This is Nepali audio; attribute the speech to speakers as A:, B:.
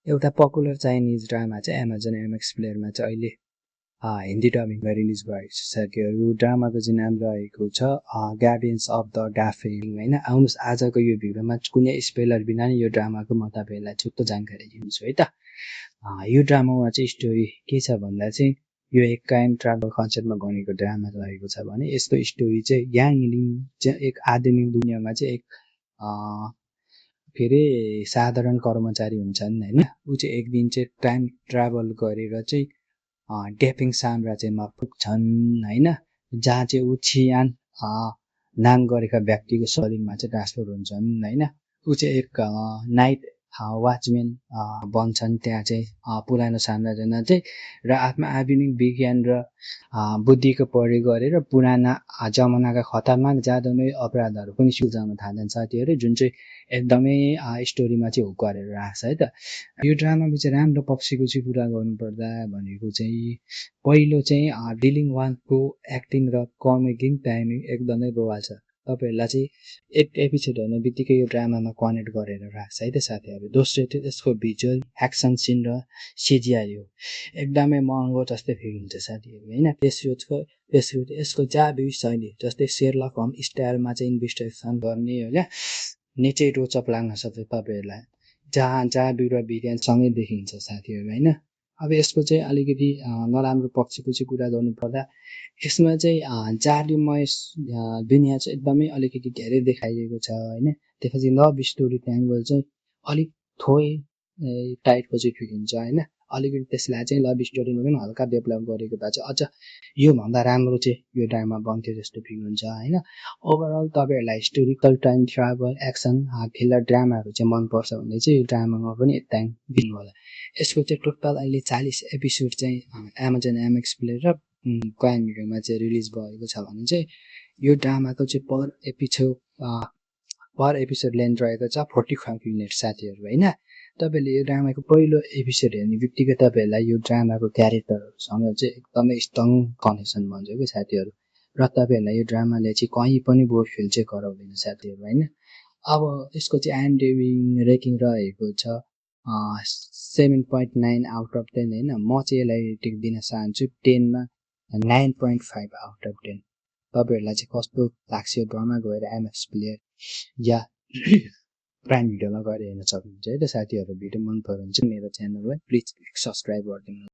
A: एउटा पपुलर चाइनिज ड्रामा चाहिँ Amazon MX प्लेयरमा चाहिँ अहिले हिन्दी डबिङमा रिलिज भएको छ साथीहरू। ड्रामाको चाहिँ नाम रहेको छ गार्डियन्स अफ द डाफेल हैन। आउनुहोस् आजको यो भिडियोमा कुनै स्पोइलर बिना नै यो ड्रामाको म तपाईहरुलाई छुट्टो जानकारी दिन्छु है त। यो ड्रामामा चाहिँ स्टोरी के छ भन्दा चाहिँ यो एक टाइम ट्राभल कन्सेप्टमा बनेको ड्रामा रहेको छ भने यसको स्टोरी चाहिँ याङ लिन चाहिँ एक आधुनिक दुनियाँमा चाहिँ एक फेरि साधारण कर्मचारी हुन्छन् हैन। उ चाहिँ एक दिन चाहिँ टाइम ट्राभल गरेर चाहिँ डेपिङ साम्राज्यमा पुग्छन् हैन। जहाँ चाहिँ उ छियान नाम गरेका व्यक्तिको शरीरमा चाहिँ ट्रान्सफर हुन्छन् हैन। उ चाहिँ एक नाइट वाचम्यान बन्छन् त्यहाँ चाहिँ पुरानो साम्राज्यमा चाहिँ र आफ्नो आधुनिक विज्ञान र बुद्धिको प्रयोग गरेर पुराना जमानाका खतरनाक जादुई अपराधहरू पनि सुल्झाउन थाल्छन् साथीहरु, जुन चाहिँ एकदमै स्टोरीमा चाहिँ हुक गरेर राख्छ है त। यो ड्रामाको चाहिँ राम्रो पक्षको चाहिँ कुरा गर्नुपर्दा भनेको चाहिँ पहिलो चाहिँ डिलिङ वानको एक्टिङ र कमेडिङ टाइमिङ एकदमै बवाल छ। तपाईहरुलाई चाहिँ एक एपिसोड हेर्ने बित्तिकै यो ड्रामामा कनेक्ट गरेर राख्छ है त साथीहरु। दोस्रो चाहिँ यसको भिजुअल एक्सन सिन र CGI हो एकदमै महँगो जस्तै फिल हुन्छ साथीहरु हैन। त्यसको यसको जादुई शैली जस्तै शेरलक होम्स स्टाइलमा चाहिँ इन्भेस्टिगेसन गर्ने हैन निकै रोचक लाग्न सक्छ तपाईहरुलाई, जहाँ जादु र विज्ञान सँगै देखिन्छ साथीहरु हैन। अब यसको चाहिँ अलिकति नराम्रो पक्षको चाहिँ कुरा गर्नुपर्दा यसमा चाहिँ जादुमय दुनिया चाहिँ एकदमै अलिकति धेरै देखाइएको छ हैन। त्यसपछि लभ स्टोरी ट्याङ्गल चाहिँ अलिक थोरै टाइपको चाहिँ फिल हुन्छ हैन। अलिकति त्यसलाई चाहिँ लभ स्टोरीमा पनि हल्का डेभलप गरेको भए चाहिँ अझ यो भन्दा राम्रो चाहिँ यो ड्रामा बन्थ्यो जस्तो फिल हुन्छ हैन। ओभरअल तपाईहरुलाई historical time travel action thriller ड्रामाहरु चाहिँ मन पर्छ भने चाहिँ यो ड्रामामा पनि एक टाइम दिनु होला। यसको चाहिँ टोटल अहिले 40 एपिसोड चाहिँ Amazon MX प्ले र प्राइम भिडियोमा चाहिँ रिलिज भएको छ भने चाहिँ यो ड्रामाको चाहिँ पर एपिसोड लेन्थ रहेको छ 45 मिनेट साथीहरु हैन। तपाईले यो ड्रामाको पहिलो एपिसोड हेर्ने बित्तिकै तपाईहरुलाई यो ड्रामाको क्यारेक्टरहरुसँग चाहिँ एकदमै स्ट्रङ कनेक्सन बन्छ के साथीहरु। र तपाईहरुलाई यो ड्रामाले चाहिँ कहीँ पनि बोर फिल चाहिँ गराउँदैन साथीहरु हैन। अब यसको चाहिँ IMDb रेटिङ रहेको छ 7.9 आउट अफ 10 हैन। म चाहिँ यसलाई रेटिङ दिन चाहन्छु 10 मा 9.5 आउट अफ 10। तपाईहरुलाई चाहिँ कस्तो लाग्छ यो ड्रामा गएर MX प्लेयर या प्राइम भिडियोमा गएर हेर्न सक्नुहुन्छ है त साथीहरु। भिडियो मन पर्यो भने चाहिँ मेरो च्यानललाई प्लिज सब्स्क्राइब गरिदिनु।